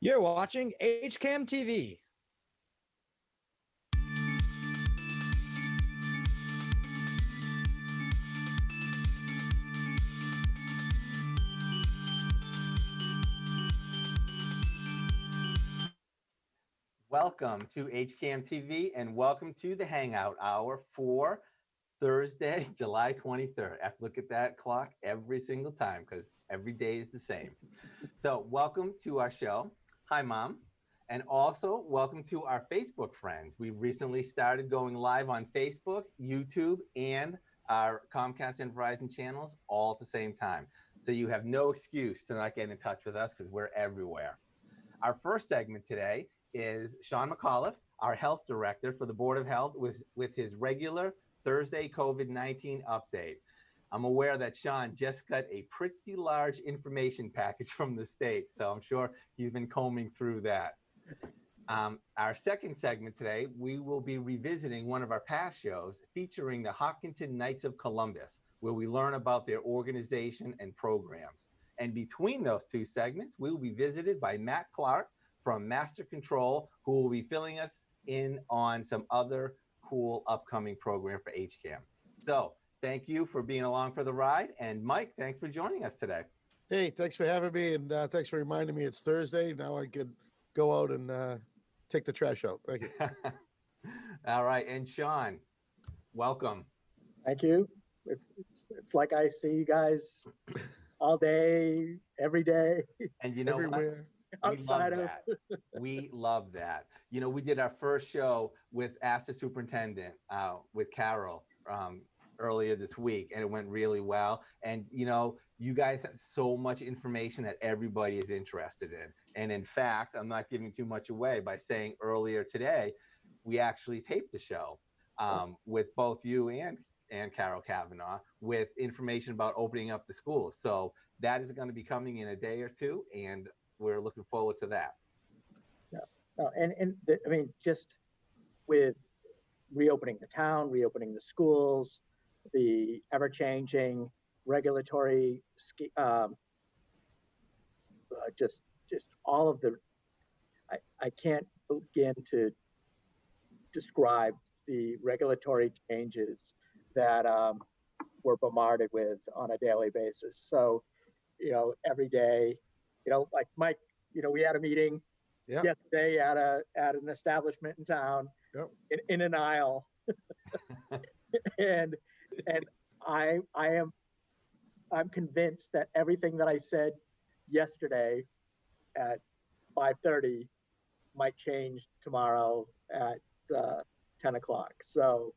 You're watching HCAM TV. Welcome to HCAM TV and welcome to the Hangout Hour for Thursday, July 23rd. I have to look at that clock every single time because every day is the same. So welcome to our show. Hi, Mom. And also welcome to our Facebook friends. We recently started going live on Facebook, YouTube, and our Comcast and Verizon channels all at the same time. So you have no excuse to not get in touch with us because we're everywhere. Our first segment today is Shaun McAuliffe, our Health Director for the Board of Health, with his regular Thursday COVID-19 update. I'm aware that Shaun just got a pretty large information package from the state, so I'm sure he's been combing through that. Our second segment today, we will be revisiting one of our past shows featuring the Hopkinton Knights of Columbus, where we learn about their organization and programs. And between those two segments, we will be visited by Matt Clark from Master Control, who will be filling us in on some other cool upcoming program for HCAM. So thank you for being along for the ride. And Mike, thanks for joining us today. Hey, thanks for having me. And thanks for reminding me it's Thursday. Now I can go out and take the trash out. Thank you. All right. And Shaun, welcome. Thank you. It's like I see you guys all day, every day. And you know Everywhere. What? We love that. We love that. You know, we did our first show with Ask the Superintendent with Carol earlier this week, and it went really well. And, you know, you guys have so much information that everybody is interested in. And in fact, I'm not giving too much away by saying earlier today, we actually taped the show with both you and Carol Kavanaugh with information about opening up the schools. So that is going to be coming in a day or two, and we're looking forward to that. Yeah. I mean, just with reopening the town, reopening the schools, the ever-changing regulatory, just all of the, I can't begin to describe the regulatory changes that we're bombarded with on a daily basis. So, you know, every day, you know, like Mike, you know, we had a meeting yesterday at an establishment in town, in an aisle, and I'm convinced that everything that I said yesterday at 5:30 might change tomorrow at 10 o'clock. So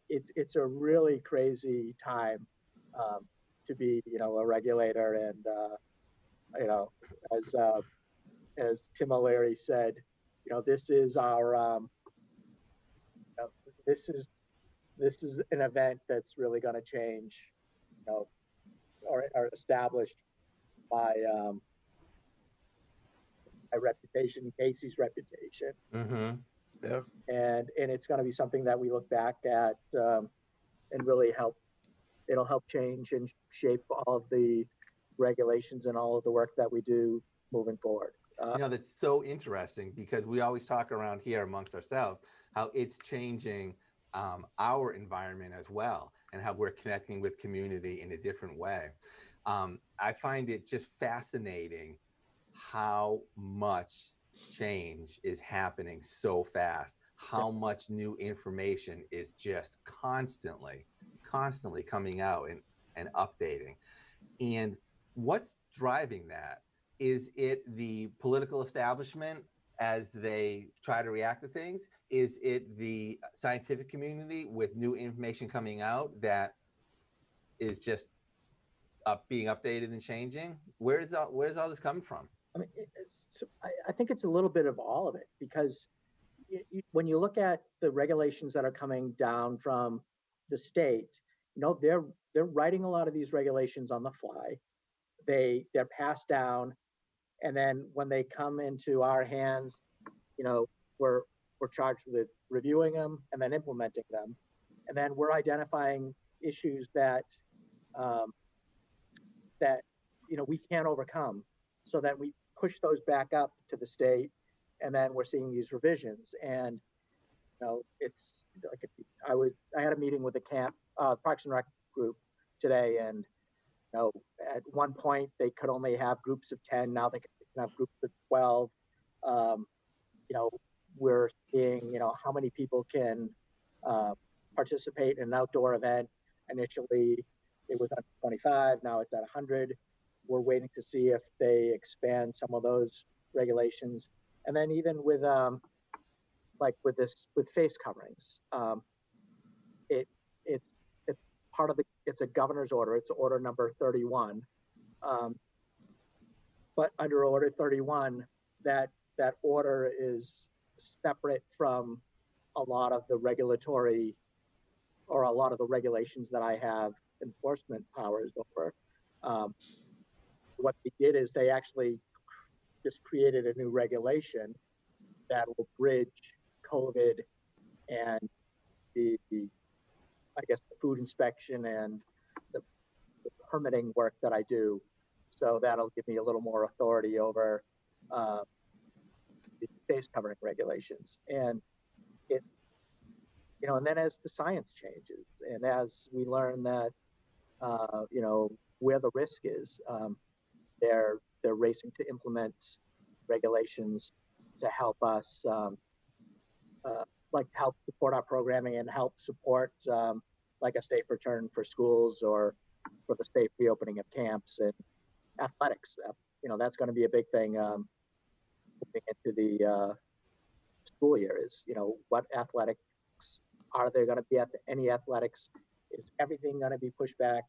it's a really crazy time to be, you know, a regulator. And you know, as Tim O'Leary said, you know, this is our this is an event that's really going to change, you know, or established my my reputation, Casey's reputation. Mm-hmm. Yeah. And it's going to be something that we look back at and really it'll help change and shape all of the regulations and all of the work that we do moving forward. You know, that's so interesting because we always talk around here amongst ourselves how it's changing our environment as well and how we're connecting with community in a different way. I find it just fascinating how much change is happening so fast, how much new information is just constantly coming out and updating. And what's driving that? Is it the political establishment as they try to react to things? Is it the scientific community with new information coming out that is just being updated and changing? Where's all this coming from? I mean, I think it's a little bit of all of it, because when you look at the regulations that are coming down from the state, you know, they're writing a lot of these regulations on the fly. They're passed down, and then when they come into our hands, you know, we're charged with reviewing them and then implementing them, and then we're identifying issues that you know, we can't overcome, so that we pushed those back up to the state, and then we're seeing these revisions. And it's like I had a meeting with the camp Parks and Rec group today, and at one point they could only have groups of 10. Now they can have groups of 12. We're seeing how many people can participate in an outdoor event. Initially, it was at 25. Now it's at 100. We're waiting to see if they expand some of those regulations. And then even with with face coverings, it's part of it's a governor's order. It's order number 31. But under order 31, that order is separate from a lot of the regulatory or a lot of the regulations that I have enforcement powers over. What they did is they actually just created a new regulation that will bridge COVID and the food inspection and the permitting work that I do. So that'll give me a little more authority over the face covering regulations. And and then as the science changes and as we learn that, where the risk is, they're racing to implement regulations to help us, help support our programming and help support like a safe return for schools or for the safe reopening of camps and athletics. That's going to be a big thing moving into the school year is, what athletics are there going to be at any athletics? Is everything going to be pushed back?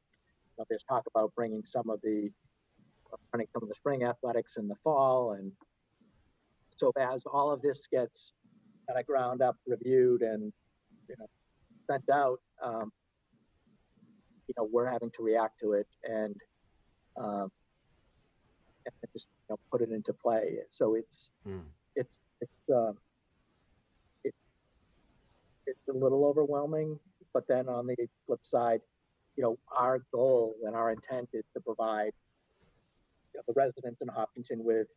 There's talk about running some of the spring athletics in the fall. And so as all of this gets kind of ground up, reviewed, and sent out, we're having to react to it and just put it into play. So it's a little overwhelming, but then on the flip side, our goal and our intent is to provide the residents in Hopkinton with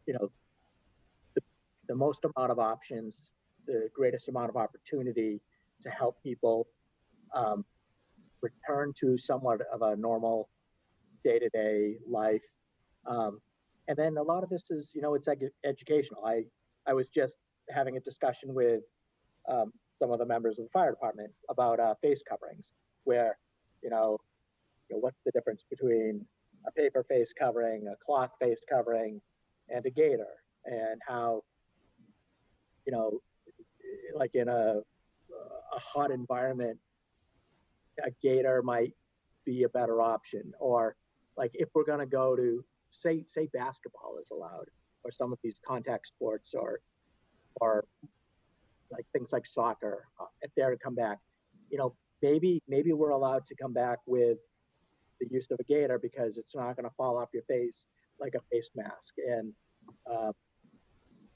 the most amount of options, the greatest amount of opportunity to help people return to somewhat of a normal day-to-day life. And then a lot of this is, it's educational. I was just having a discussion with some of the members of the fire department about face coverings, where, what's the difference between a paper face covering, a cloth face covering, and a gaiter, and how, like in a hot environment, a gaiter might be a better option. Or like if we're going to go to say basketball is allowed, or some of these contact sports, or like things like soccer, if they're to come back, maybe we're allowed to come back with the use of a gaiter because it's not going to fall off your face like a face mask.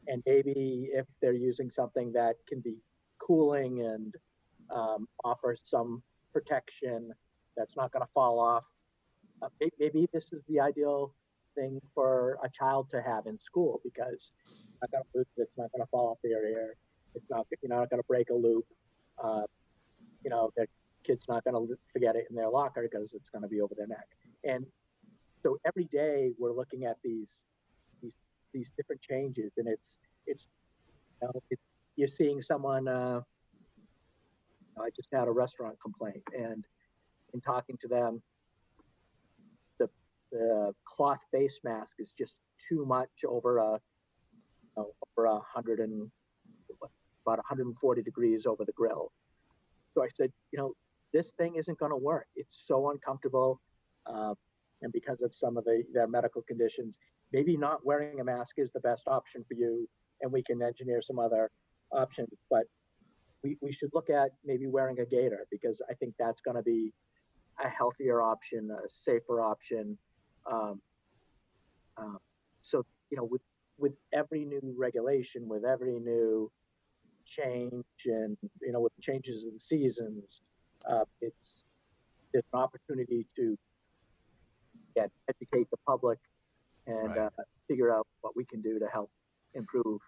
And maybe if they're using something that can be cooling and offers some protection that's not going to fall off, maybe this is the ideal thing for a child to have in school, because it's not going to lose it, it's not going to fall off their ear, you're not going to break a loop, the kid's not going to forget it in their locker because it's going to be over their neck. And so every day we're looking at these different changes, and it's you're seeing someone. I just had a restaurant complaint, and in talking to them, the cloth face mask is just too much over over 100 and about 140 degrees over the grill. So I said, this thing isn't going to work. It's so uncomfortable. And because of some of their medical conditions, maybe not wearing a mask is the best option for you, and we can engineer some other options. But we should look at maybe wearing a gaiter, because I think that's going to be a healthier option, a safer option. So, with every new regulation, with every new change, and, with the changes of the seasons, it's an opportunity to again, educate the public and Right. figure out what we can do to help improve,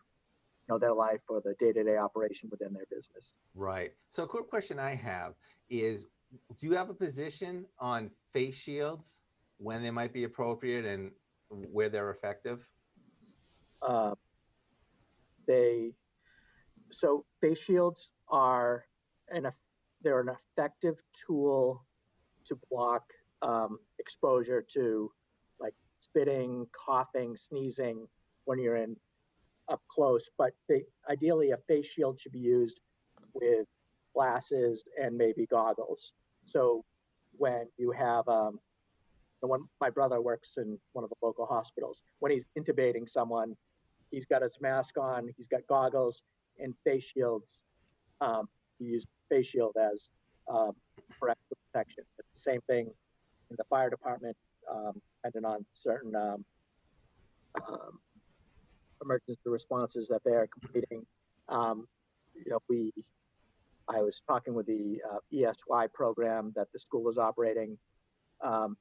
their life or the day-to-day operation within their business. Right. So a quick question I have is, do you have a position on face shields, when they might be appropriate and where they're effective? Uh, so face shields are they're an effective tool to block exposure to like spitting, coughing, sneezing when you're in up close. But ideally, a face shield should be used with glasses and maybe goggles. So when you have, when my brother works in one of the local hospitals, when he's intubating someone, he's got his mask on, he's got goggles and face shields. He used face shield as for extra protection. It's the same thing in the fire department, depending on certain emergency responses that they're completing. Um, I was talking with the ESY program that the school is operating um,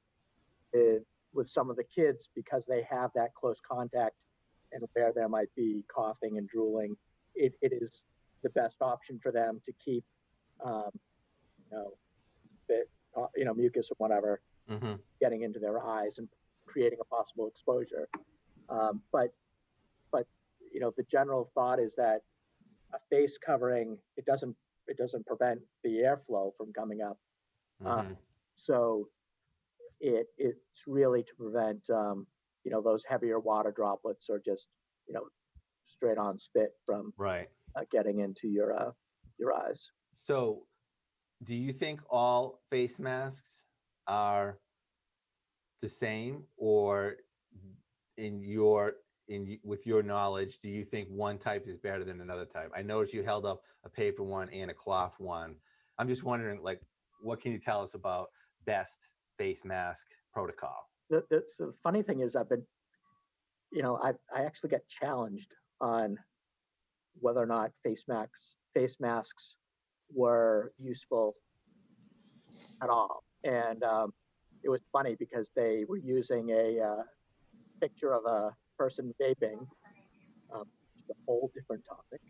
with some of the kids because they have that close contact and where there might be coughing and drooling. It is the best option for them to keep, um, mucus or whatever Mm-hmm. getting into their eyes and creating a possible exposure. But the general thought is that a face covering it doesn't prevent the airflow from coming up. Mm-hmm. So it's really to prevent those heavier water droplets or just straight on spit from Right. getting into your eyes. So, do you think all face masks are the same, or with your knowledge, do you think one type is better than another type? I noticed you held up a paper one and a cloth one. I'm just wondering, like, what can you tell us about best face mask protocol? The funny thing is, I've been, I actually got challenged on whether or not face masks were useful at all, and it was funny because they were using a picture of a person vaping, just a whole different topic,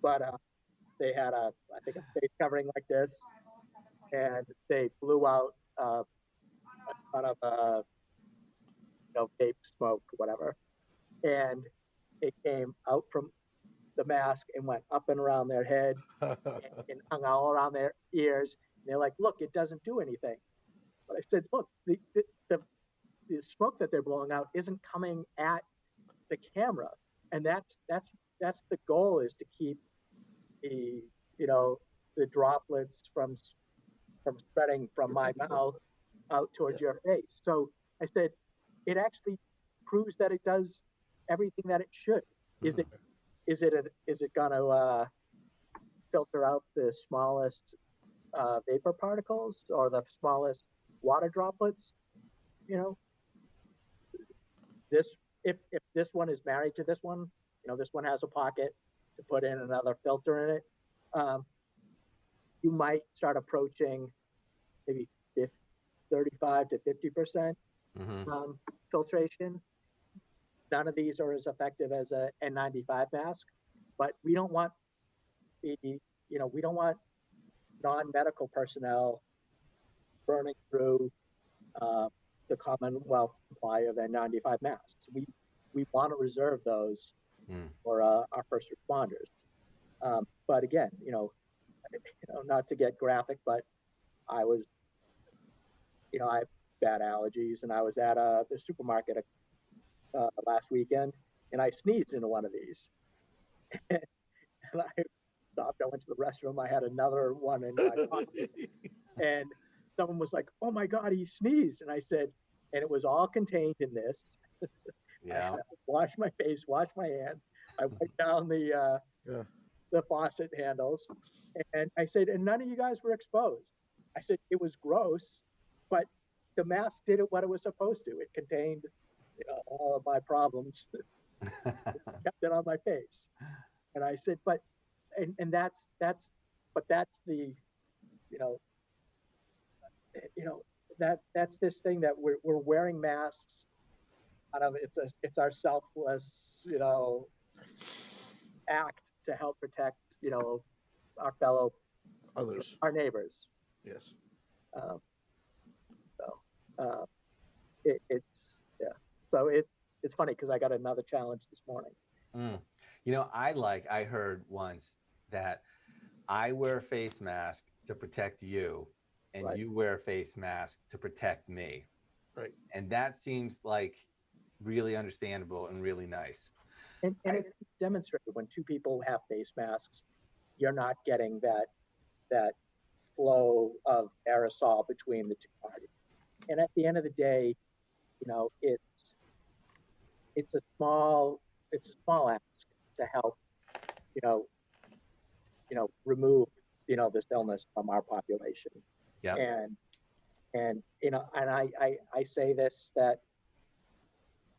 but they had I think a face covering like this, and they blew out a ton of vape smoke, whatever, and it came out from the mask and went up and around their head and hung all around their ears. And they're like, "Look, it doesn't do anything." But I said, "Look, the smoke that they're blowing out isn't coming at the camera, and that's the goal, is to keep the the droplets from spreading from my mouth out towards your face." So I said, it actually proves that it does everything that it should. Is it is it going to filter out the smallest vapor particles or the smallest water droplets? This if this one is married to this one, this one has a pocket to put in another filter in it. You might start approaching maybe 35 to 50% Mm-hmm. filtration. None of these are as effective as a N95 mask, but we don't want we don't want non-medical personnel burning through the Commonwealth supply of N95 masks. We want to reserve those for our first responders. But again, not to get graphic, but I was, I have bad allergies, and I was at the supermarket last weekend, and I sneezed into one of these, and I stopped. I went to the restroom. I had another one in my pocket, and someone was like, "Oh my God, he sneezed!" And I said, and it was all contained in this. Yeah. I washed my face, washed my hands. I wiped down the faucet handles, and I said, and none of you guys were exposed. I said, it was gross, but the mask did it what it was supposed to. It contained all of my problems. Kept it on my face. And I said, but that's the you know that's this thing that we're wearing masks. I don't know, it's our selfless, act to help protect, our fellow, Others. our neighbors. Yes. Um, so it's yeah. So it's funny because I got another challenge this morning. Mm. I heard once that I wear a face mask to protect you, and Right. you wear a face mask to protect me. Right. And that seems like really understandable and really nice. And it's demonstrated when two people have face masks, you're not getting that flow of aerosol between the two parties. And at the end of the day, it's a small ask to help, you know, remove, this illness from our population. Yeah. And I say this, that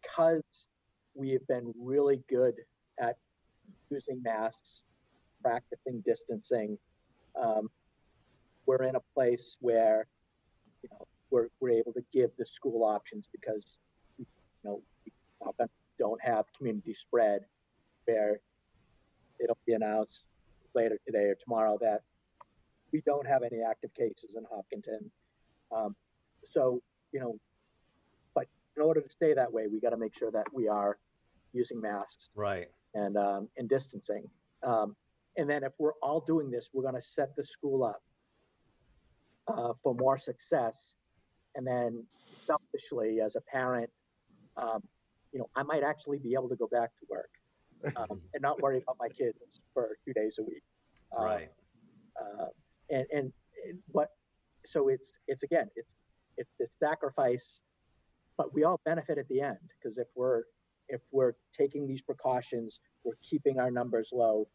because we have been really good at using masks, practicing distancing, um, we're in a place where we're able to give the school options because we often don't have community spread, where it'll be announced later today or tomorrow that we don't have any active cases in Hopkinton. So, but in order to stay that way, we got to make sure that we are using masks, Right. and distancing. And then if we're all doing this, we're going to set the school up for more success. And then selfishly, as a parent, I might actually be able to go back to work and not worry about my kids for 2 days a week. Right. And what? So it's this sacrifice, but we all benefit at the end, because if we're taking these precautions, we're keeping our numbers low,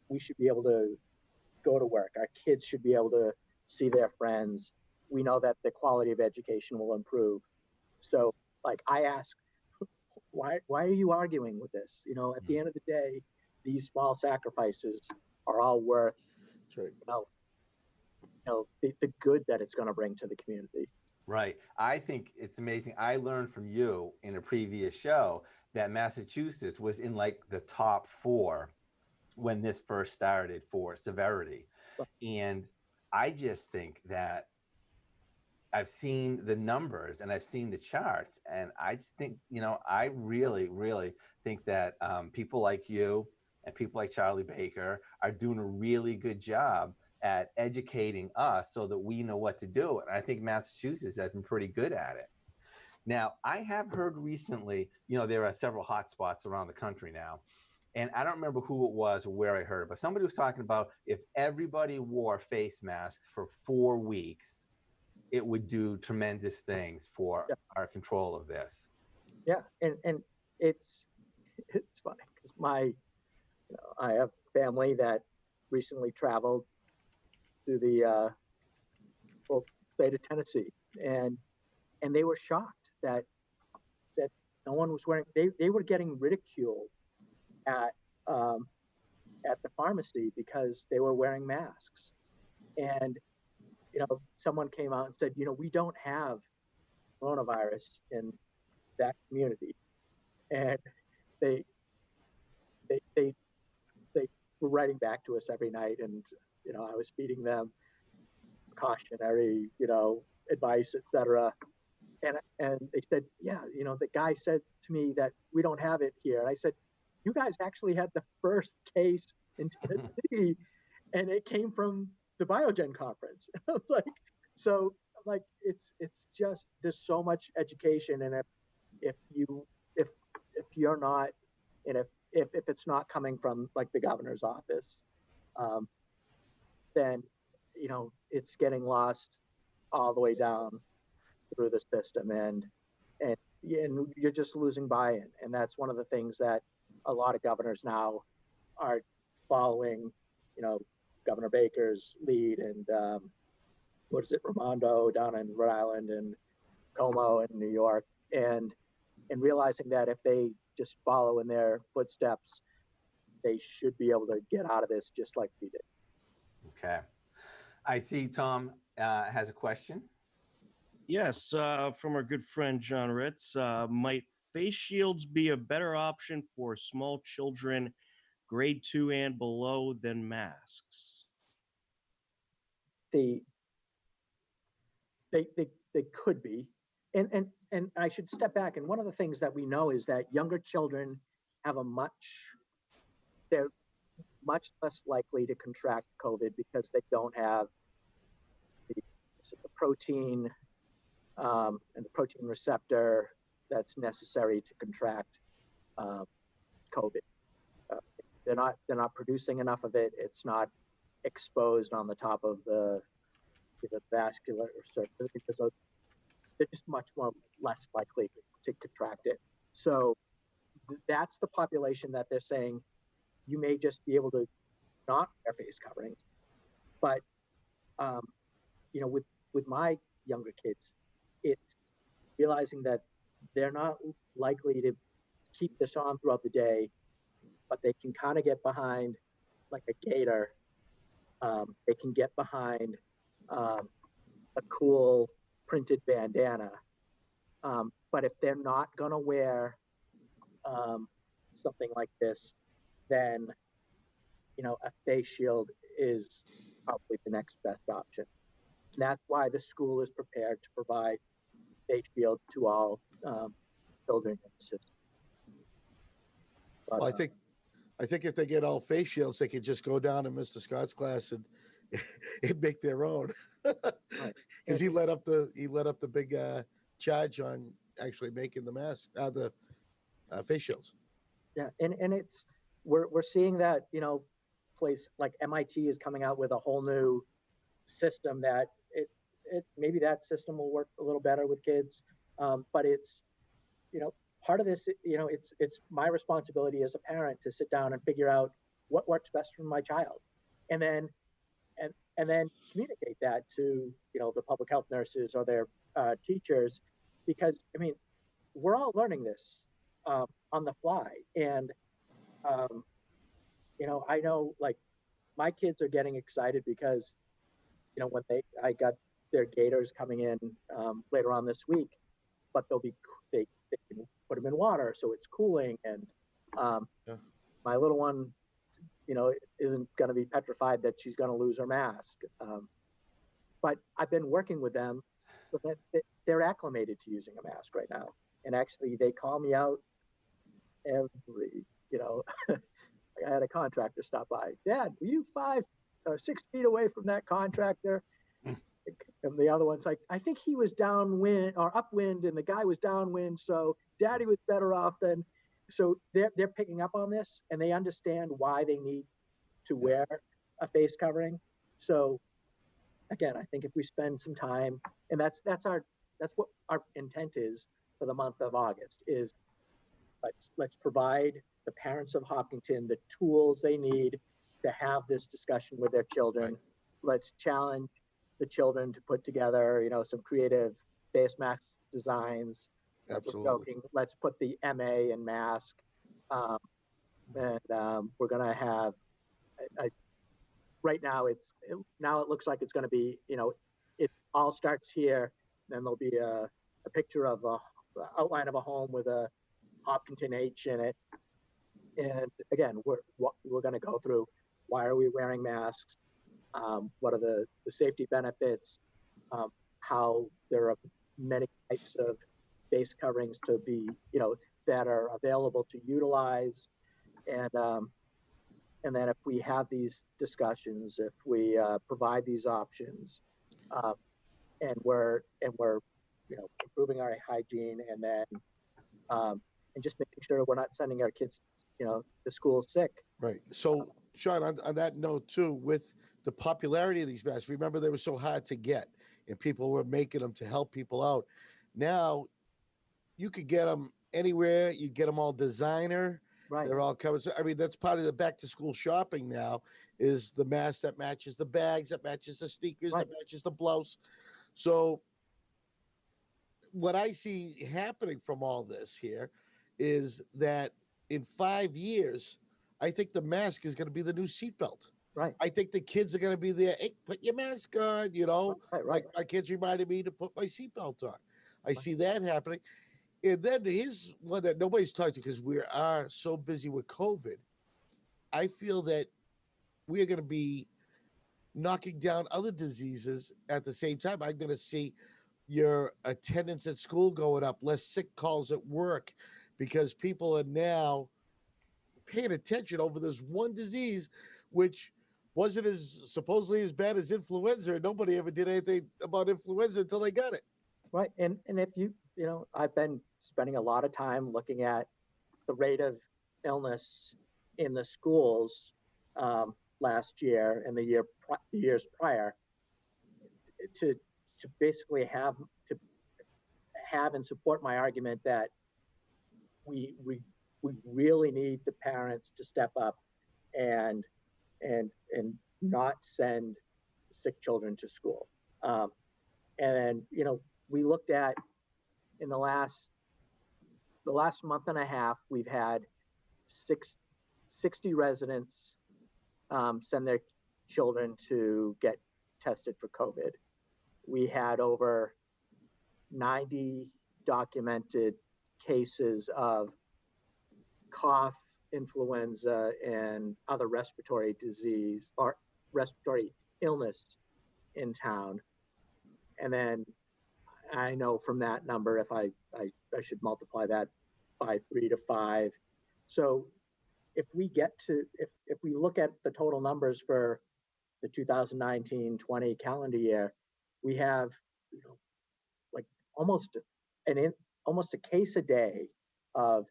we should be able to go to work. Our kids should be able to see their friends. We know that the quality of education will improve. So, like, I ask, why are you arguing with this? At the end of the day, these small sacrifices are all worth, That's right. the good that it's going to bring to the community. Right. I think it's amazing. I learned from you in a previous show that Massachusetts was in like the top 4 when this first started for severity. And I just think that I've seen the numbers and I've seen the charts, and I just think, I really, really think that people like you and people like Charlie Baker are doing a really good job at educating us so that we know what to do. And I think Massachusetts has been pretty good at it. Now, I have heard recently, there are several hot spots around the country now. And I don't remember who it was or where I heard it, but somebody was talking about if everybody wore face masks for 4 weeks, it would do tremendous things for our control of this. Yeah, and it's funny because I have family that recently traveled to the state of Tennessee, and they were shocked that no one was wearing. They were getting ridiculed at the pharmacy because they were wearing masks, and someone came out and said, we don't have coronavirus in that community, and they they were writing back to us every night, and I was feeding them cautionary advice, etc. And they said, yeah, the guy said to me that we don't have it here, and I said, you guys actually had the first case in Tennessee, and it came from the Biogen conference. I was like, so like it's just, there's so much education, and if you're not, and if it's not coming from like the governor's office, then it's getting lost all the way down through the system, and you're just losing buy-in. And that's one of the things that a lot of governors now are following, Governor Baker's lead, and what is it, Raimondo down in Rhode Island, and Como in New York, and realizing that if they just follow in their footsteps, they should be able to get out of this just like we did. Okay. I see Tom has a question. Yes, from our good friend John Ritz. Might face shields be a better option for small children, grade 2 and below, than masks? The they could be, and I should step back. And one of the things that we know is that younger children have they're much less likely to contract COVID because they don't have the, the protein and the protein receptor that's necessary to contract um, COVID. Uh, they're not producing enough of it. It's not exposed on the top of the vascular surface because they're just much more less likely to contract it. So that's the population that they're saying you may just be able to not wear face coverings. But um, with my younger kids, it's realizing that they're not likely to keep this on throughout the day, but they can kind of get behind like a gator. They can get behind um, a cool printed bandana. But if they're not going to wear something like this, then a face shield is probably the next best option. And that's why the school is prepared to provide face shield to all children in the system. But, Well, I think if they get all face shields, they could just go down to Mr. Scott's class and and make their own. right. Because he let up the big charge on actually making the mask, the face shields. Yeah, and it's we're seeing that place like MIT is coming out with a whole new system that it maybe that system will work a little better with kids, but it's part of this it's my responsibility as a parent to sit down and figure out what works best for my child, and then and then communicate that to the public health nurses or their teachers, because I mean we're all learning this on the fly, and um, I know like my kids are getting excited because when I got their gators coming in later on this week, but they can put them in water so it's cooling, and Yeah. my little one isn't going to be petrified that she's going to lose her mask. But I've been working with them so that they're acclimated to using a mask right now, and actually they call me out every I had a contractor stop by. Dad, were you 5 or 6 feet away from that contractor? And the other one's like, I think he was downwind or upwind, and the guy was downwind, so Daddy was better off than. So they're picking up on this, and they understand why they need to wear a face covering. So again, I think if we spend some time, and that's what our intent is for the month of August, is let's provide the parents of Hopkinton the tools they need to have this discussion with their children. Right. Let's challenge the children to put together, some creative face mask designs. Absolutely. We're joking. Let's put the MA in mask, and we're gonna have. Right now, it looks like it's going to be, it all starts here. Then there'll be a picture of a outline of a home with a Hopkinton H in it. And again, we're going to go through why are we wearing masks? What are the safety benefits? How there are many types of face coverings to be, that are available to utilize, and then if we have these discussions, if we provide these options, and we're improving our hygiene, and then and just making sure we're not sending our kids to school sick. Right. So, Shaun, on that note too, with the popularity of these masks, remember they were so hard to get, and people were making them to help people out. Now, you could get them anywhere. You get them all designer. Right. They're all covered. So, I mean, that's part of the back to school shopping now, is the mask that matches the bags, that matches the sneakers, Right. that matches the blouse. So what I see happening from all this here is that in 5 years, I think the mask is going to be the new seatbelt. Right. I think the kids are going to be there. Hey, put your mask on, Right. Like my kids reminded me to put my seatbelt on. I Right. see that happening. And then here's one that nobody's talked to because we are so busy with COVID. I feel that we are going to be knocking down other diseases at the same time. I'm going to see your attendance at school going up, less sick calls at work, because people are now paying attention over this one disease, which wasn't as supposedly as bad as influenza. Nobody ever did anything about influenza until they got it. Right. And if I've been spending a lot of time looking at the rate of illness in the schools last year and the years prior to basically have and support my argument that we really need the parents to step up and not send sick children to school. And we looked at in the last month and a half, we've had 60 residents send their children to get tested for COVID. We had over 90 documented cases of cough, influenza, and other respiratory disease or respiratory illness in town. And then I know from that number, if I should multiply that by 3 to 5. So if we look at the total numbers for the 2019-20 calendar year, we have like almost a case a day of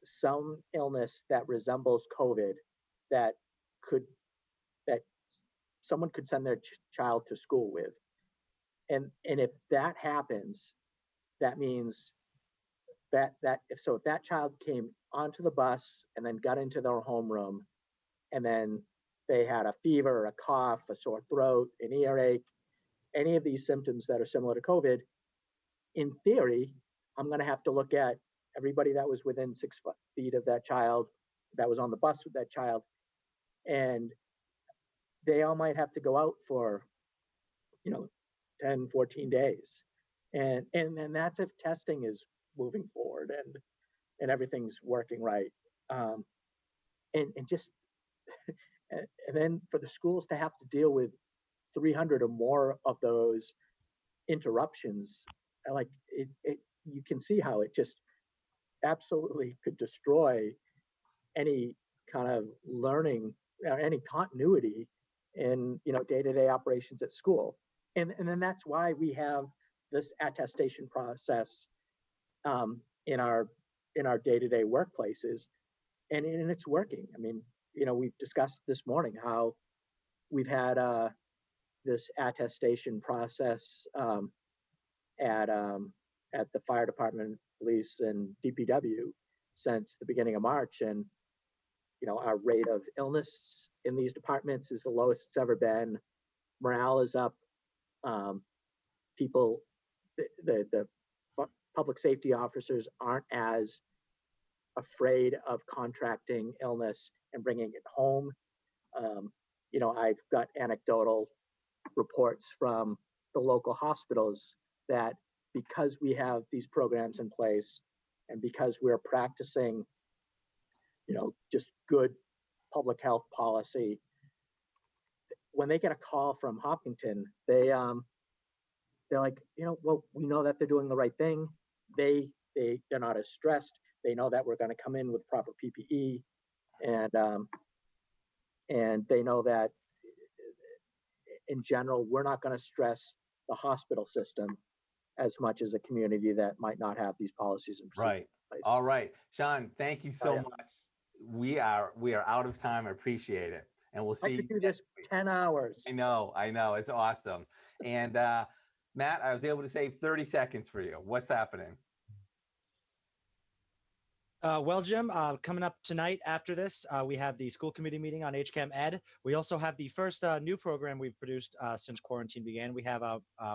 some illness that resembles COVID that someone could send their child to school with. And if that happens, that means that if that child came onto the bus and then got into their homeroom and then they had a fever, a cough, a sore throat, an earache, any of these symptoms that are similar to COVID, in theory, I'm going to have to look at everybody that was within 6 feet of that child, that was on the bus with that child, and they all might have to go out for 10, 14 days. And then that's if testing is moving forward and everything's working right. And just and then for the schools to have to deal with 300 or more of those interruptions, like you can see how it just absolutely could destroy any kind of learning or any continuity in day-to-day operations at school. And then that's why we have this attestation process in our day-to-day workplaces, and it's working. I mean, we've discussed this morning how we've had this attestation process at the fire department, police, and DPW since the beginning of March, and our rate of illness in these departments is the lowest it's ever been. Morale is up. People, the public safety officers aren't as afraid of contracting illness and bringing it home. I've got anecdotal reports from the local hospitals that because we have these programs in place and because we're practicing, just good public health policy, when they get a call from Hopkinton, they're like, well, we know that they're doing the right thing. They're not as stressed. They know that we're going to come in with proper PPE, and they know that in general, we're not going to stress the hospital system as much as a community that might not have these policies in place. Right. All right. Shaun, thank you so much. We are out of time. I appreciate it. And we'll see I could do this 10 hours. I know. It's awesome. And Matt, I was able to save 30 seconds for you. What's happening? Well, Jim, coming up tonight after this, we have the school committee meeting on HCAM Ed. We also have the first new program we've produced since quarantine began. We have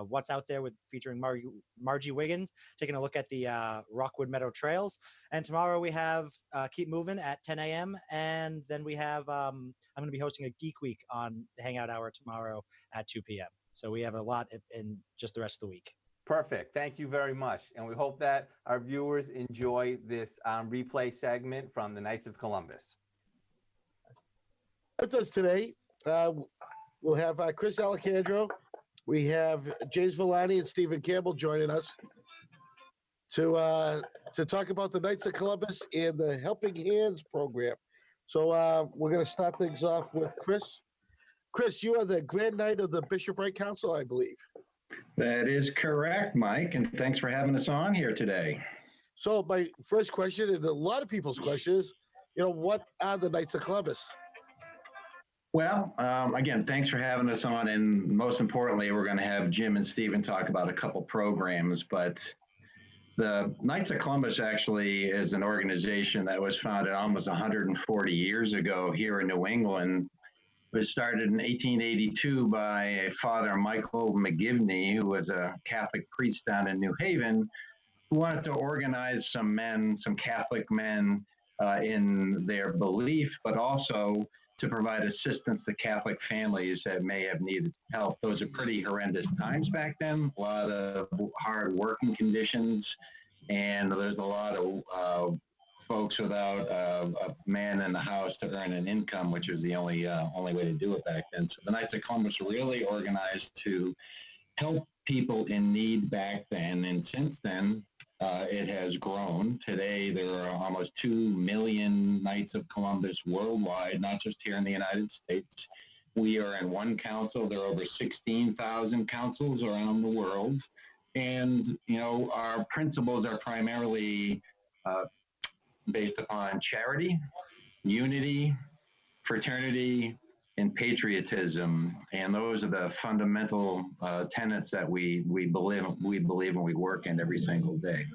What's Out There with featuring Margie Wiggins, taking a look at the Rockwood Meadow Trails. And tomorrow we have Keep Moving at 10 a.m. And then we have, I'm going to be hosting a Geek Week on the Hangout Hour tomorrow at 2 p.m. So we have a lot in just the rest of the week. Perfect. Thank you very much. And we hope that our viewers enjoy this replay segment from the Knights of Columbus. With us today, we'll have Chris Alejandro. We have James Villani and Stephen Campbell joining us to talk about the Knights of Columbus and the Helping Hands program. So we're going to start things off with Chris. Chris, you are the Grand Knight of the Bishop Wright Council, I believe. That is correct, Mike, and thanks for having us on here today. So my first question, and a lot of people's question is, what are the Knights of Columbus? Well, again, thanks for having us on, and most importantly, we're going to have Jim and Stephen talk about a couple programs, but the Knights of Columbus actually is an organization that was founded almost 140 years ago here in New England. It was started in 1882 by Father Michael McGivney, who was a Catholic priest down in New Haven, who wanted to organize some men, some Catholic men in their belief, but also to provide assistance to Catholic families that may have needed help. Those are pretty horrendous times back then, a lot of hard working conditions, and there's a lot of folks without a man in the house to earn an income, which was the only way to do it back then. So the Knights of Columbus really organized to help people in need back then, and since then it has grown. Today there are almost 2 million Knights of Columbus worldwide, not just here in the United States. We are in one council. There are over 16,000 councils around the world, and our principles are primarily based upon charity, unity, fraternity, and patriotism, and those are the fundamental tenets that we believe and we work in every single day.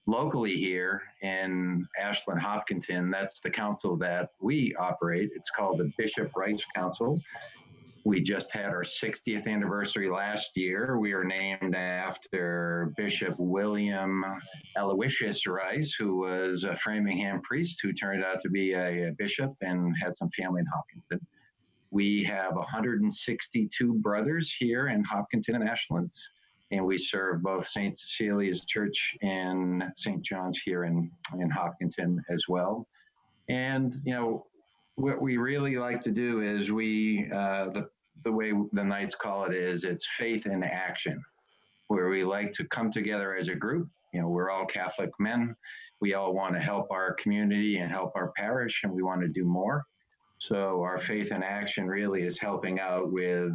Locally here in Ashland, Hopkinton, that's the council that we operate. It's called the Bishop Rice Council. We just had our 60th anniversary last year. We are named after Bishop William Aloysius Rice, who was a Framingham priest who turned out to be a bishop and had some family in Hopkinton. We have 162 brothers here in Hopkinton and Ashland, and we serve both St. Cecilia's Church and St. John's here in Hopkinton as well. And, what we really like to do is the way the Knights call it is it's faith in action, where we like to come together as a group. We're all Catholic men. We all want to help our community and help our parish, and we want to do more. So our faith in action really is helping out with,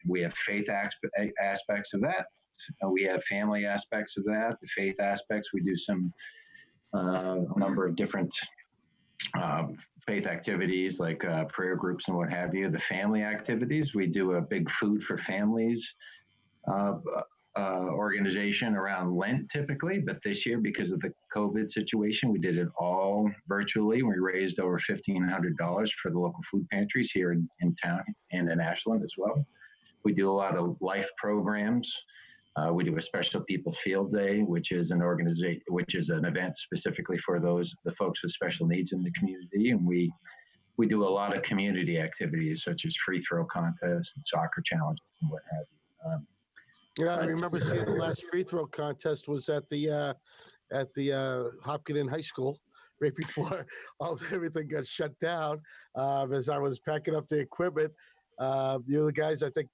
we have faith aspects of that. We have family aspects of that. The faith aspects, we do a number of different faith activities like prayer groups and what have you. The family activities, we do a big food for families organization around Lent typically, but this year because of the COVID situation, we did it all virtually. We raised over $1,500 for the local food pantries here in town and in Ashland as well. We do a lot of life programs. We do a Special People Field Day, which is an event specifically for the folks with special needs in the community. And we do a lot of community activities such as free throw contests and soccer challenges and what have you. I remember seeing the last free throw contest was at the Hopkinton High School right before everything got shut down. As I was packing up the equipment, the other guys, I think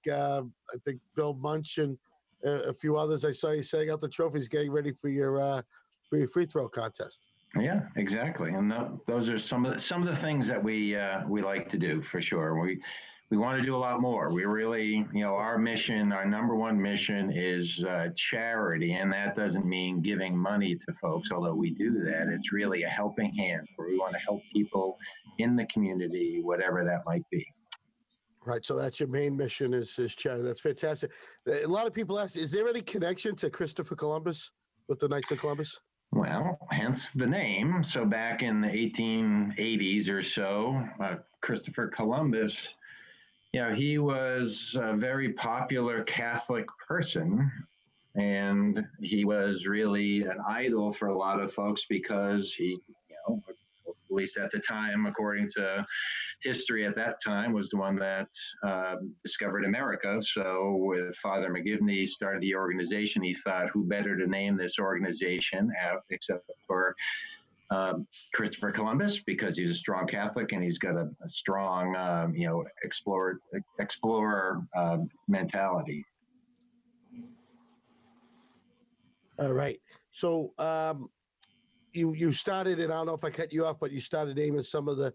Bill Munch and a few others, I saw you setting out the trophies, getting ready for your free throw contest. Yeah, exactly. And those are some of the things that we like to do for sure. We want to do a lot more. We really, our mission, our number one mission is charity. And that doesn't mean giving money to folks, although we do that. It's really a helping hand where we want to help people in the community, whatever that might be. Right. So that's your main mission is charity. That's fantastic. A lot of people ask, is there any connection to Christopher Columbus with the Knights of Columbus? Well, hence the name. So back in the 1880s or so, Christopher Columbus, he was a very popular Catholic person. And he was really an idol for a lot of folks because he, at least at the time, according to history at that time, was the one that discovered America. So with Father McGivney started the organization, he thought, who better to name this organization except for Christopher Columbus, because he's a strong Catholic and he's got a strong, explorer mentality. All right. So you started, and I don't know if I cut you off, but you started naming some of the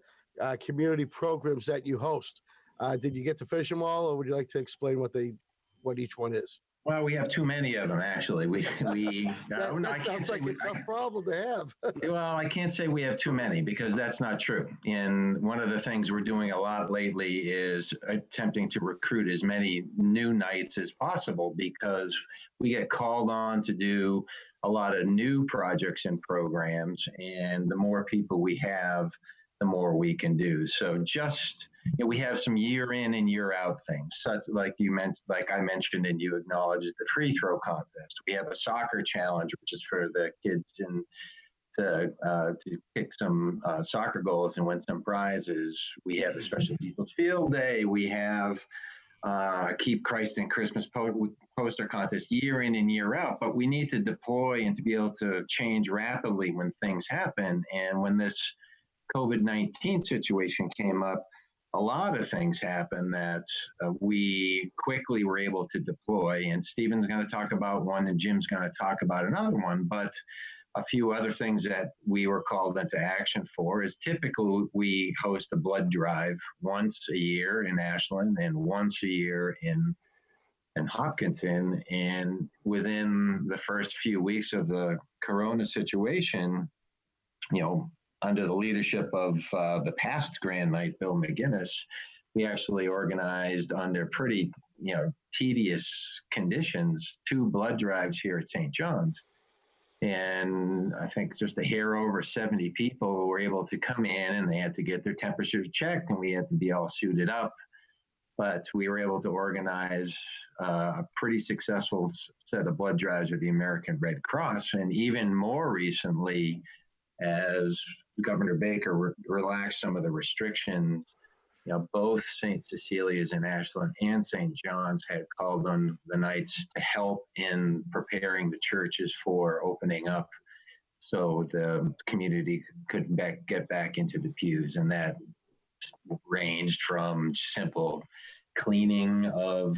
community programs that you host. Did you get to finish them all, or would you like to explain what each one is? Well, we have too many of them, actually. That sounds like a tough problem to have. Well, I can't say we have too many because that's not true. And one of the things we're doing a lot lately is attempting to recruit as many new knights as possible, because we get called on to do a lot of new projects and programs. And the more people we have, the more we can do. So we have some year in and year out things, such like I mentioned, and you acknowledge, is the free throw contest. We have a soccer challenge, which is for the kids to kick some soccer goals and win some prizes. We have a special People's Field Day. We have Keep Christ in Christmas poster contest year in and year out. But we need to deploy and to be able to change rapidly when things happen. And when this COVID-19 situation came up, a lot of things happened that we quickly were able to deploy. And Stephen's going to talk about one, and Jim's going to talk about another one. But a few other things that we were called into action for is typically we host a blood drive once a year in Ashland and once a year in Hopkinton. And within the first few weeks of the Corona situation, under the leadership of the past Grand Knight, Bill McGinnis, we actually organized under pretty, tedious conditions, 2 blood drives here at St. John's. And I think just a hair over 70 people were able to come in, and they had to get their temperatures checked, and we had to be all suited up. But we were able to organize a pretty successful set of blood drives with the American Red Cross. And even more recently, as Governor Baker relaxed some of the restrictions, both St. Cecilia's in Ashland and St. John's had called on the Knights to help in preparing the churches for opening up so the community could get back into the pews. And that ranged from simple cleaning of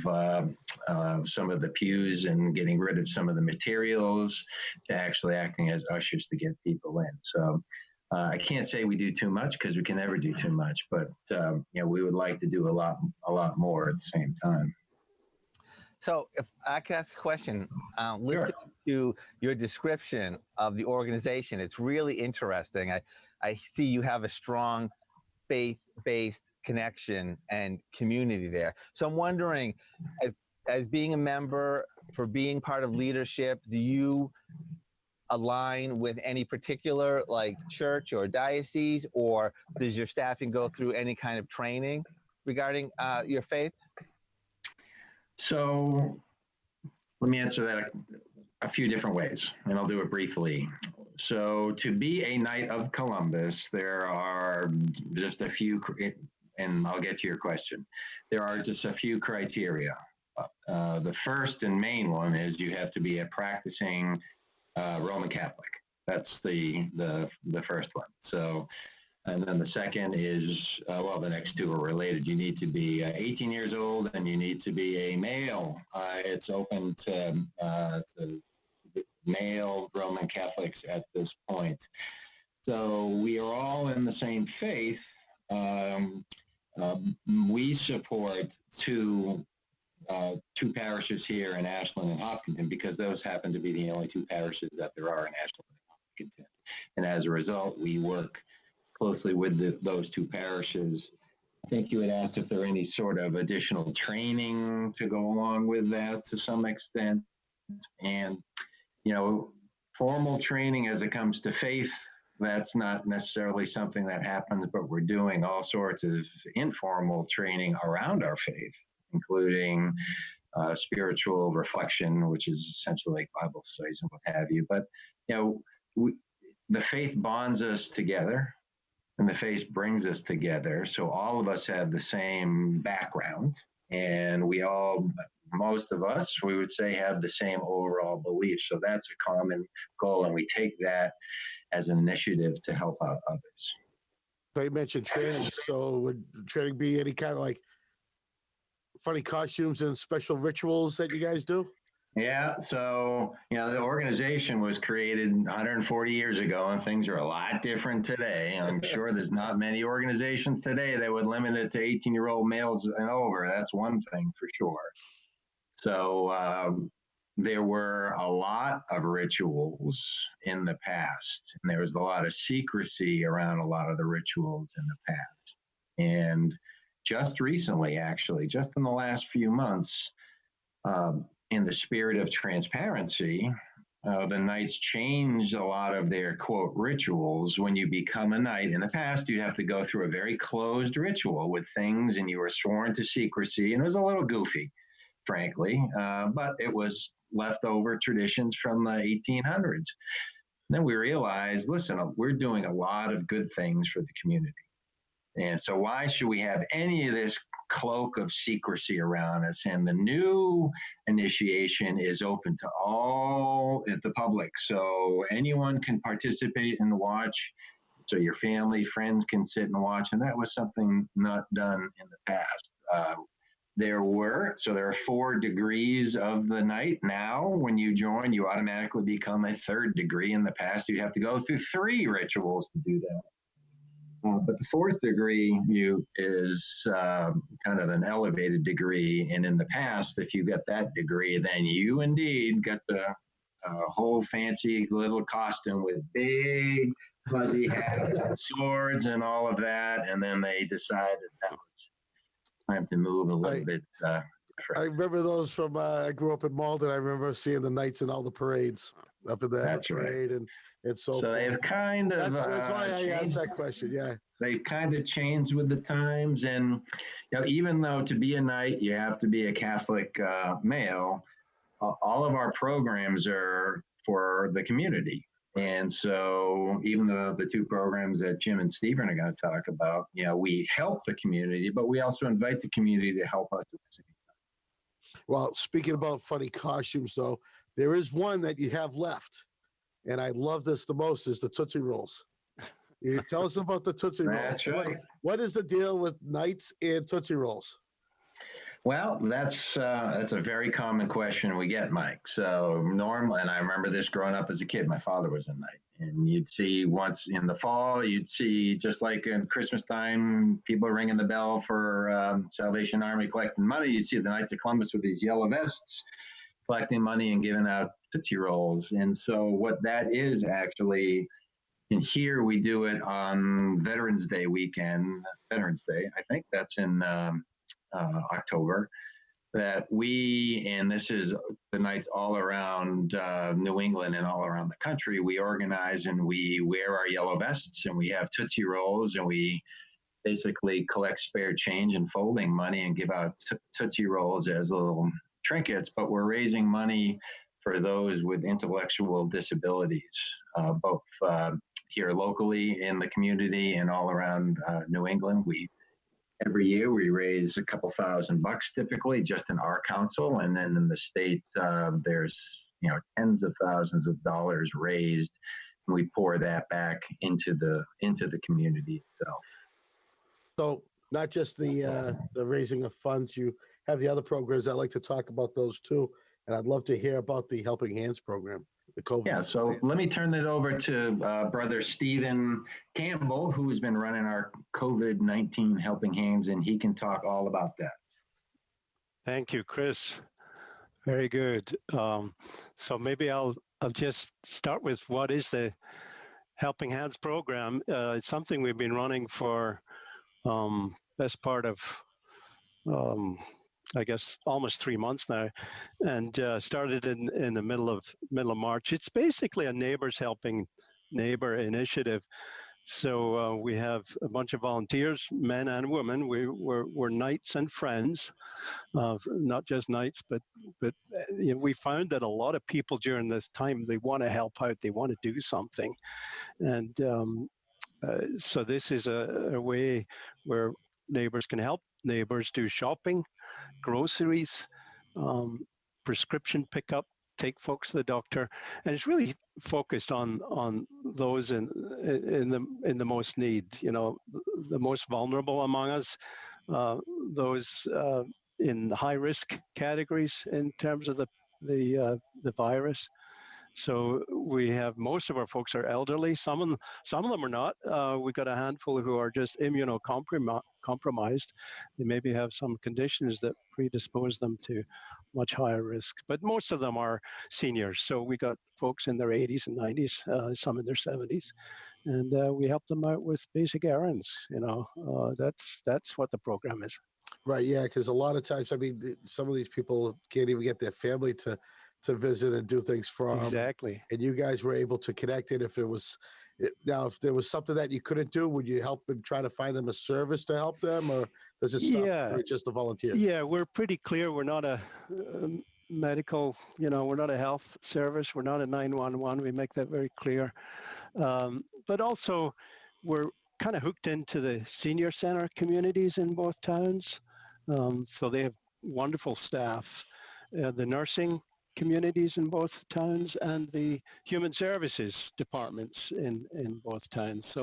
some of the pews and getting rid of some of the materials to actually acting as ushers to get people in. So I can't say we do too much, because we can never do too much, but we would like to do a lot more at the same time. So if I could ask a question, listening to your description of the organization, it's really interesting. I see you have a strong faith-based connection and community there. So I'm wondering, as being a member, for being part of leadership, do you align with any particular church or diocese, or does your staffing go through any kind of training regarding your faith? So let me answer that a few different ways, and I'll do it briefly. So to be a Knight of Columbus, there are just a few, and I'll get to your question. There are just a few criteria. The first and main one is you have to be a practicing Roman Catholic. That's the first one. So, and then the second is, the next two are related. You need to be 18 years old, and you need to be a male. It's open to male Roman Catholics at this point. So we are all in the same faith. We support two parishes here in Ashland and Hopkinton, because those happen to be the only 2 parishes that there are in Ashland and Hopkinton. And as a result, we work closely with those 2 parishes. I think you had asked if there are any sort of additional training to go along with that to some extent. And, formal training as it comes to faith, that's not necessarily something that happens, but we're doing all sorts of informal training around our faith, including spiritual reflection, which is essentially like Bible studies and what have you. But, the faith bonds us together and the faith brings us together. So all of us have the same background, and most of us, we would say, have the same overall belief. So that's a common goal, and we take that as an initiative to help out others. So you mentioned training. So would training be any kind of like funny costumes and special rituals that you guys do? Yeah, so the organization was created 140 years ago, and things are a lot different today. I'm sure there's not many organizations today that would limit it to 18-year-old males and over. That's one thing for sure. So there were a lot of rituals in the past, and there was a lot of secrecy around a lot of the rituals in the past. And just recently, actually, just in the last few months, in the spirit of transparency, the Knights changed a lot of their, quote, rituals. When you become a Knight, in the past, you'd have to go through a very closed ritual with things, and you were sworn to secrecy, and it was a little goofy, frankly, but it was leftover traditions from the 1800s. Then we realized, listen, we're doing a lot of good things for the community. And so why should we have any of this cloak of secrecy around us? And the new initiation is open to all the public. So anyone can participate and watch. So your family, friends can sit and watch. And that was something not done in the past. There are 4 degrees of the Knight. Now, when you join, you automatically become a 3rd degree. In the past, you have to go through 3 rituals to do that. But the 4th degree is kind of an elevated degree. And in the past, if you get that degree, then you indeed get the whole fancy little costume with big fuzzy hats and swords and all of that. And then they decided that was time to move a little bit different. I remember those from, I grew up in Malden. I remember seeing the Knights in all the parades up in that parade. Right. And so they've kind of that's why I asked that question. Yeah, they've kind of changed with the times, and even though to be a Knight you have to be a Catholic male, all of our programs are for the community. And so even though the 2 programs that Jim and Stephen are going to talk about, we help the community, but we also invite the community to help us at the same time. Well, speaking about funny costumes, though, there is one that you have left. And I love this the most, is the Tootsie Rolls. You tell us about the Tootsie Rolls. That's right. What is the deal with Knights and Tootsie Rolls? Well, that's a very common question we get, Mike. So normally, and I remember this growing up as a kid, my father was a Knight. And you'd see once in the fall, you'd see just like in Christmas time, people ringing the bell for Salvation Army collecting money. You'd see the Knights of Columbus with these yellow vests, collecting money and giving out Tootsie Rolls. And so what that is actually, and here we do it on Veterans Day weekend, Veterans Day, I think that's in October, that and this is the Knights all around New England and all around the country, we organize and we wear our yellow vests and we have Tootsie Rolls and we basically collect spare change and folding money and give out Tootsie Rolls as little trinkets, but we're raising money for those with intellectual disabilities, both here locally in the community and all around New England. Every year we raise a couple $1,000 typically just in our council, and then in the state there's tens of thousands of dollars raised, and we pour that back into the community itself. So not just the raising of funds, you have the other programs. I'd like to talk about those too. And I'd love to hear about the Helping Hands program, the COVID. Yeah, so let me turn it over to Brother Stephen Campbell, who's been running our COVID-19 Helping Hands, and he can talk all about that. Thank you, Chris. Very good. So maybe I'll just start with what is the Helping Hands program. It's something we've been running for best part of I guess almost 3 months now, and started in the middle of March. It's basically a neighbors helping neighbor initiative. So we have a bunch of volunteers, men and women. We're knights and friends, not just knights, but we found that a lot of people during this time, they want to help out, they want to do something, and so this is a way where neighbors can help neighbors do shopping, groceries, prescription pickup, take folks to the doctor, and it's really focused on those in the most need. The most vulnerable among us, those in high risk categories in terms of the virus. So we have most of our folks are elderly. Some of them are not. We've got a handful who are just immunocompromised. They maybe have some conditions that predispose them to much higher risk. But most of them are seniors. So we got folks in their 80s and 90s, some in their 70s, and we help them out with basic errands. That's what the program is. Right. Yeah. Because a lot of times, I mean, some of these people can't even get their family to visit and do things for 'em. Exactly. And you guys were able to connect it. If there was something that you couldn't do, would you help and try to find them a service to help them, or does it stop or just a volunteer? Yeah, we're pretty clear. We're not a medical, we're not a health service. We're not a 911. We make that very clear. But also, we're kind of hooked into the senior center communities in both towns. So they have wonderful staff. The nursing communities in both towns and the human services departments in both towns.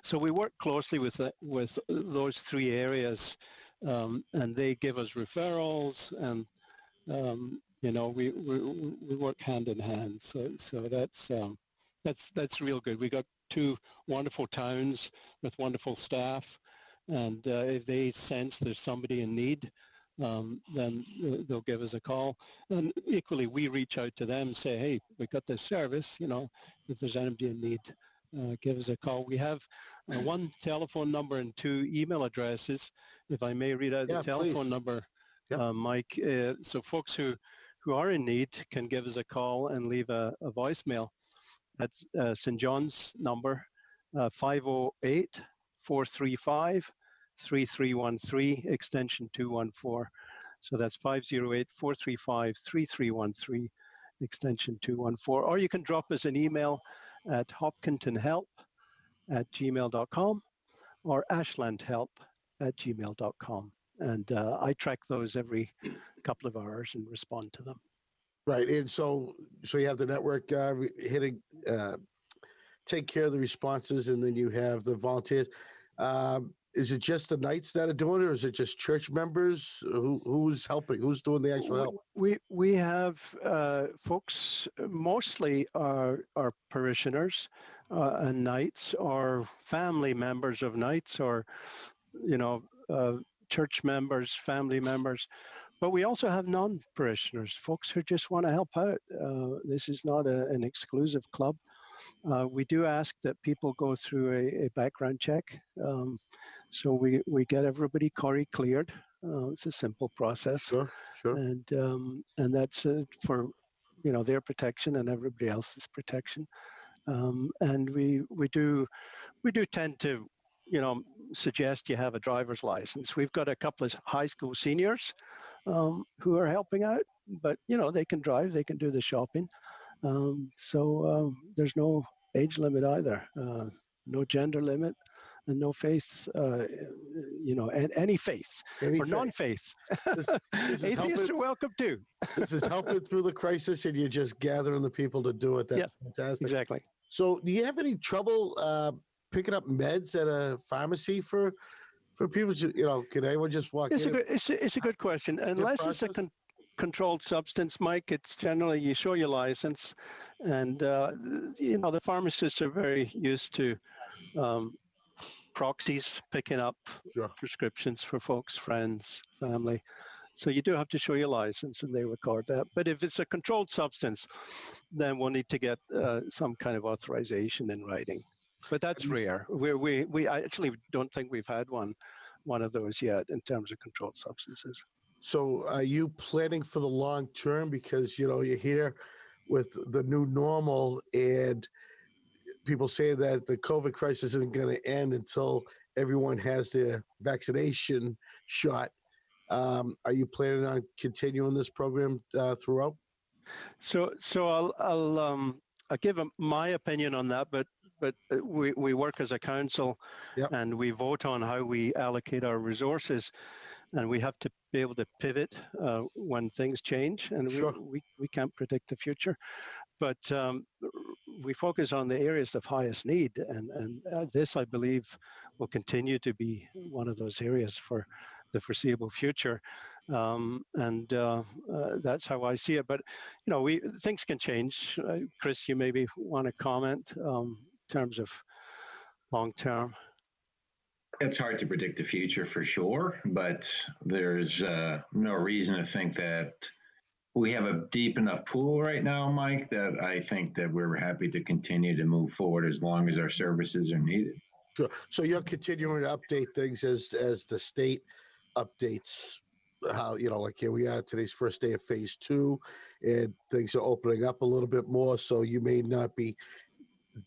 So we work closely with those three areas, and they give us referrals, and we work hand in hand. So that's real good. We got two wonderful towns with wonderful staff, and if they sense there's somebody in need, then they'll give us a call. And equally, we reach out to them and say, hey, we got this service, if there's anybody in need, give us a call. We have one telephone number and two email addresses. If I may read out the telephone number, Mike. So folks who are in need can give us a call and leave a voicemail. That's St. John's number, 508-435-3313, extension 214. So that's 508-435-3313, extension 214. Or you can drop us an email at hopkintonhelp@gmail.com or ashlandhelp@gmail.com. And I track those every couple of hours and respond to them. Right. And so you have the network hitting, take care of the responses, and then you have the volunteers. Is it just the Knights that are doing it, or is it just church members? Who's helping? Who's doing the actual help? We have folks, mostly are parishioners and Knights, or family members of Knights, or church members, family members. But we also have non-parishioners, folks who just want to help out. This is not an exclusive club. We do ask that people go through a background check. So we get everybody CORI cleared. It's a simple process. Sure. And that's for their protection and everybody else's protection. And we do tend to suggest you have a driver's license. We've got a couple of high school seniors who are helping out, but they can drive, they can do the shopping. So there's no age limit either, no gender limit, and no faith, any faith or non-faith. Atheists are welcome too. This is helping through the crisis, and you're just gathering the people to do it. That's fantastic. Exactly. So do you have any trouble picking up meds at a pharmacy for people? Can anyone just walk in? It's a good question. Unless it's a controlled substance, Mike, it's generally you show your license, and the pharmacists are very used to proxies picking up prescriptions for folks, friends, family. So you do have to show your license, and they record that. But if it's a controlled substance, then we'll need to get some kind of authorization in writing. But that's rare. We actually don't think we've had one of those yet in terms of controlled substances. So are you planning for the long term? Because, you're here with the new normal, and people say that the COVID crisis isn't going to end until everyone has their vaccination shot. Are you planning on continuing this program throughout? So I'll give my opinion on that, but we work as a council, Yep. and we vote on how we allocate our resources, and we have to be able to pivot when things change, and Sure. we can't predict the future, but we focus on the areas of highest need, and this, I believe, will continue to be one of those areas for the foreseeable future. That's how I see it. But things can change. Chris, you maybe want to comment in terms of long term. It's hard to predict the future for sure, but there's no reason to think that we have a deep enough pool right now, Mike, that I think that we're happy to continue to move forward as long as our services are needed. Sure. So you're continuing to update things as the state updates how, like here we are, today's first day of phase 2, and things are opening up a little bit more. So you may not be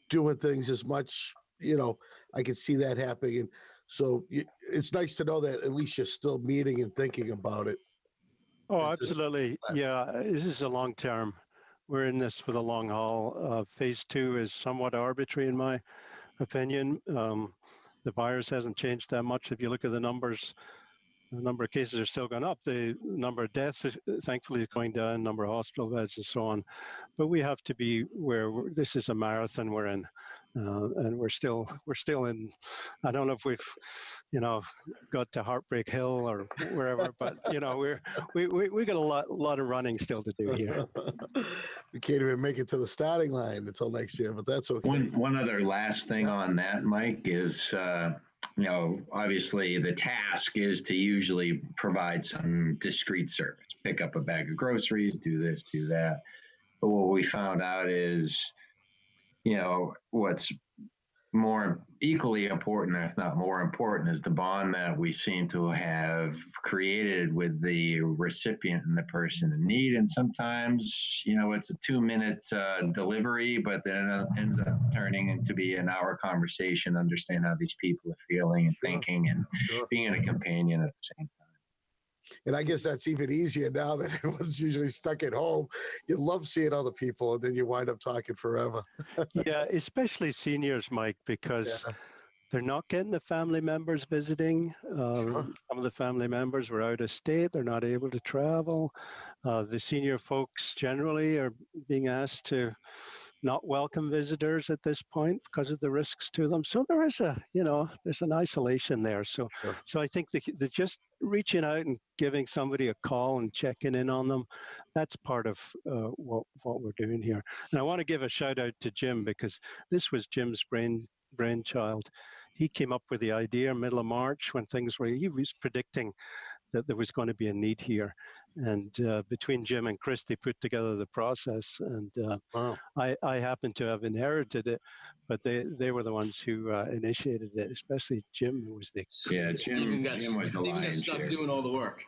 doing things as much, I can see that happening. And so it's nice to know that at least you're still meeting and thinking about it. Oh, absolutely. Yeah, this is a long term. We're in this for the long haul. Phase 2 is somewhat arbitrary, in my opinion. The virus hasn't changed that much. If you look at the numbers, the number of cases are still going up. The number of deaths, thankfully, is going down. Number of hospital beds and so on. But we have to be where this is a marathon we're in, and we're still in. I don't know if we've, got to Heartbreak Hill or wherever, but we got a lot of running still to do here. We can't even make it to the starting line until next year, but that's okay. One other last thing on that, Mike, is obviously the task is to usually provide some discrete service, pick up a bag of groceries, do this, do that. But what we found out is, what's more equally important, if not more important, is the bond that we seem to have created with the recipient and the person in need. And sometimes, it's a 2-minute delivery, but then it ends up turning into be an hour conversation, understand how these people are feeling and thinking, and being a companion at the same time. And I guess that's even easier now that everyone's usually stuck at home. You love seeing other people, and then you wind up talking forever. Yeah, especially seniors, Mike, because they're not getting the family members visiting. Some of the family members were out of state. They're not able to travel. The senior folks generally are being asked to not welcome visitors at this point because of the risks to them. So there is there's an isolation there. So I think the just reaching out and giving somebody a call and checking in on them, that's part of what we're doing here. And I want to give a shout out to Jim, because this was Jim's brainchild. He came up with the idea middle of March when he was predicting that there was going to be a need here. And between Jim and Chris, they put together the process. And I happen to have inherited it, but they were the ones who initiated it, especially Jim, who was the... Yeah, Jim was the Stephen got stuck doing all the work.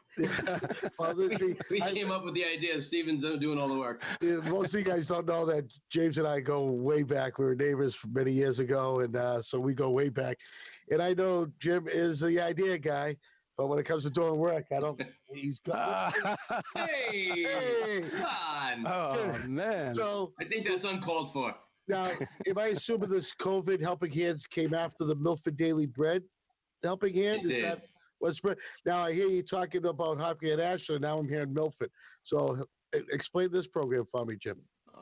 Well, we came up with the idea of Stephen doing all the work. Most of you guys don't know that James and I go way back. We were neighbors many years ago, and so we go way back. And I know Jim is the idea guy, but when it comes to doing work, I don't. He's got. Hey, come on! Oh man! So I think that's uncalled for. Now, am I assuming this COVID Helping Hands came after the Milford Daily Bread Helping Hand? It did. What's now? I hear you talking about Hopkinton and Ashland. Now I'm hearing Milford. So explain this program for me, Jim.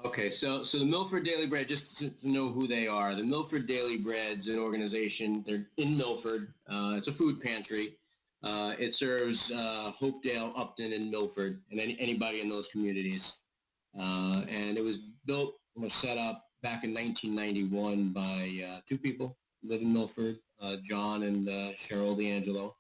Okay, so the Milford Daily Bread, just to know who they are, the Milford Daily Bread's an organization. They're in Milford. It's a food pantry. It serves Hopedale, Upton, and Milford, and anybody in those communities. And it was built or set up back in 1991 by two people who live in Milford, John and Cheryl D'Angelo.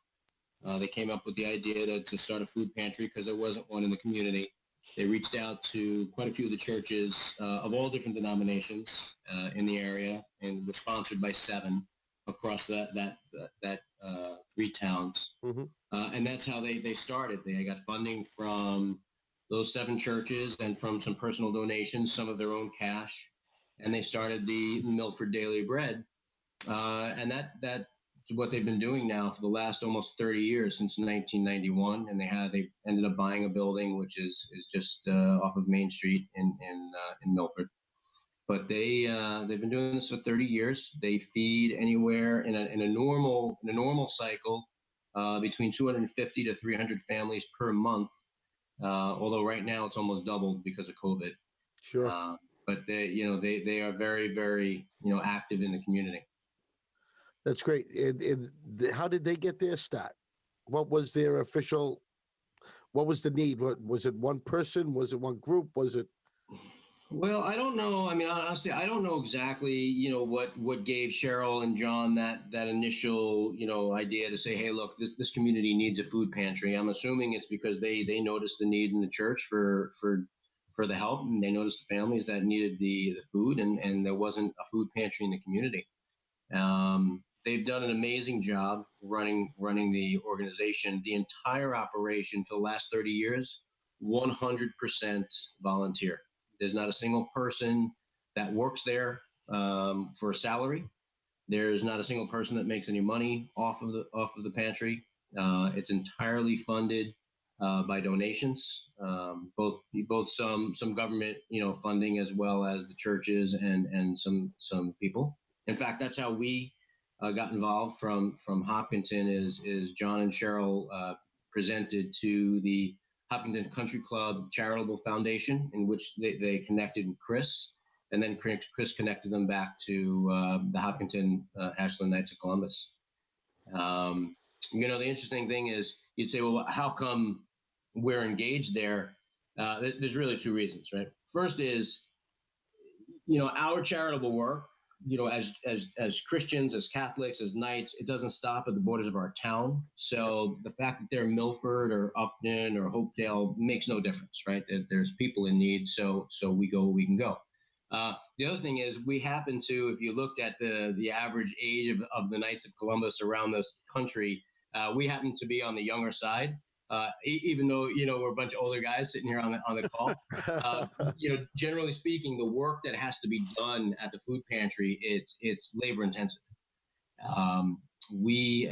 They came up with the idea to start a food pantry because there wasn't one in the community. They reached out to quite a few of the churches of all different denominations in the area, and were sponsored by 7. across that 3 towns. Mhm. And that's how they started. They got funding from those 7 churches and from some personal donations, some of their own cash, and they started the Milford Daily Bread. And that's what they've been doing now for the last almost 30 years, since 1991. And they ended up buying a building which is just off of Main Street in Milford. But they've been doing this for 30 years. They feed anywhere in a normal cycle between 250 to 300 families per month. Although right now it's almost doubled because of COVID. Sure. But they are very, very active in the community. That's great. How did they get their start? What was their official? What was the need? What was it? One person? Was it one group? Was it? Well, I don't know. I mean, honestly, I don't know exactly, what gave Cheryl and John that initial, idea to say, hey, look, this community needs a food pantry. I'm assuming it's because they noticed the need in the church for the help, and they noticed the families that needed the food, and there wasn't a food pantry in the community. They've done an amazing job running the organization. The entire operation for the last 30 years, 100% volunteer. There's not a single person that works there for a salary. There's not a single person that makes any money off of the pantry. It's entirely funded by donations, both some government funding, as well as the churches and some people. In fact, that's how we got involved from Hopkinton. Is John and Cheryl presented to the Hopkinton Country Club Charitable Foundation, in which they connected with Chris, and then Chris connected them back to the Hopkinton Ashland Knights of Columbus. The interesting thing is, you'd say, well, how come we're engaged there? There's really 2 reasons, right? First is, our charitable work, as Christians, as Catholics, as Knights, it doesn't stop at the borders of our town. So the fact that they're Milford or Upton or Hopedale makes no difference, right? There's people in need, so we go where we can go. The other thing is, we happen to, if you looked at the average age of the Knights of Columbus around this country, we happen to be on the younger side. Even though we're a bunch of older guys sitting here on the call, generally speaking, the work that has to be done at the food pantry, it's labor intensive. We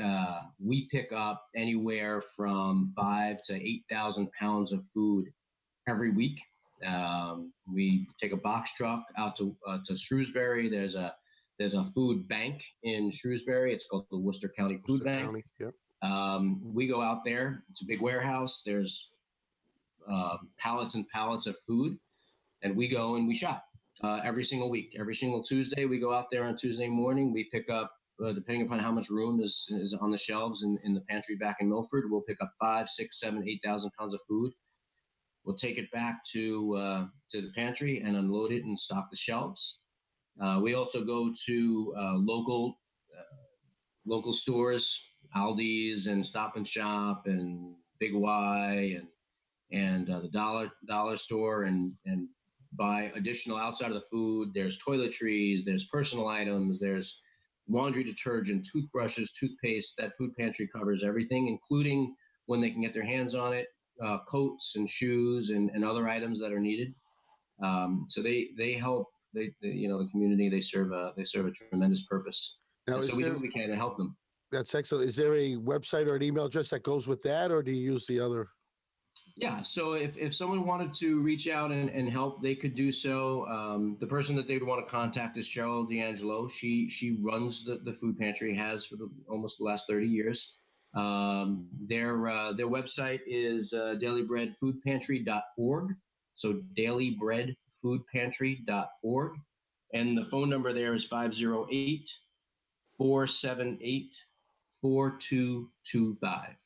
pick up anywhere from 5,000 to 8,000 pounds of food every week. We take a box truck out to Shrewsbury. There's a food bank in Shrewsbury. It's called the Worcester County Food Bank. County, yep. We go out there. It's a big warehouse. There's pallets and pallets of food, and we go and we shop every single week. Every single Tuesday, we go out there on Tuesday morning. We pick up, depending upon how much room is on the shelves in the pantry back in Milford, we'll pick up 5, 6, 7, 8,000 pounds of food. We'll take it back to the pantry and unload it and stock the shelves. We also go to local stores, Aldi's and Stop and Shop and Big Y and the dollar store, and buy additional outside of the food. There's toiletries, there's personal items, there's laundry detergent, toothbrushes, toothpaste. That food pantry covers everything, including, when they can get their hands on it, coats and shoes and other items that are needed. So they help the community. They serve a tremendous purpose. Now, and so we do what we can to help them. That's excellent. Is there a website or an email address that goes with that, or do you use the other? Yeah, so if someone wanted to reach out and help, they could do so. The person that they would want to contact is Cheryl D'Angelo. She runs the food pantry, has for almost the last 30 years. Their website is dailybreadfoodpantry.org. So dailybreadfoodpantry.org. And the phone number there is 508-478-4225.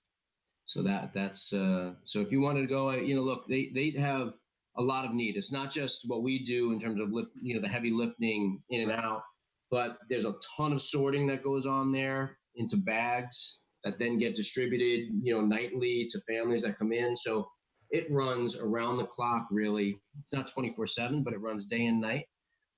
So that's so if you wanted to go, look, they have a lot of need. It's not just what we do in terms of the heavy lifting in and out, but there's a ton of sorting that goes on there into bags that then get distributed, nightly to families that come in. So it runs around the clock, really. It's not 24/7, but it runs day and night.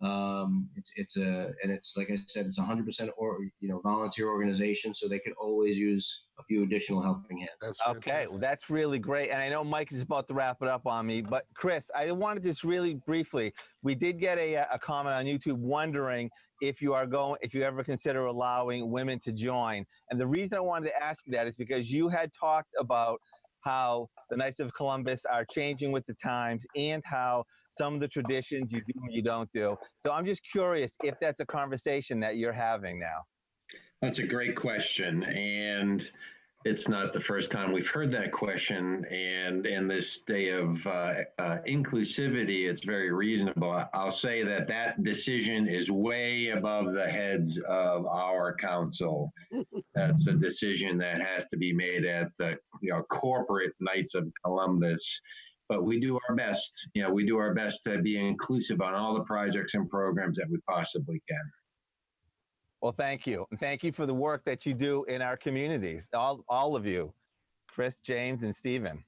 It's like I said, it's 100% or volunteer organization, so they could always use a few additional helping hands. That's Okay, fantastic. well, that's really great. And I know Mike is about to wrap it up on me, but Chris, I wanted to just really briefly, we did get a comment on YouTube wondering if you ever consider allowing women to join. And the reason I wanted to ask you that is because you had talked about how the Knights of Columbus are changing with the times and how some of the traditions you do and you don't do. So I'm just curious if that's a conversation that you're having now. That's a great question. And it's not the first time we've heard that question. And in this day of inclusivity, it's very reasonable. I'll say that that decision is way above the heads of our council. That's a decision that has to be made at the corporate Knights of Columbus. But we do our best. We do our best to be inclusive on all the projects and programs that we possibly can. Well, thank you. And thank you for the work that you do in our communities, all of you, Chris, James, and Stephen.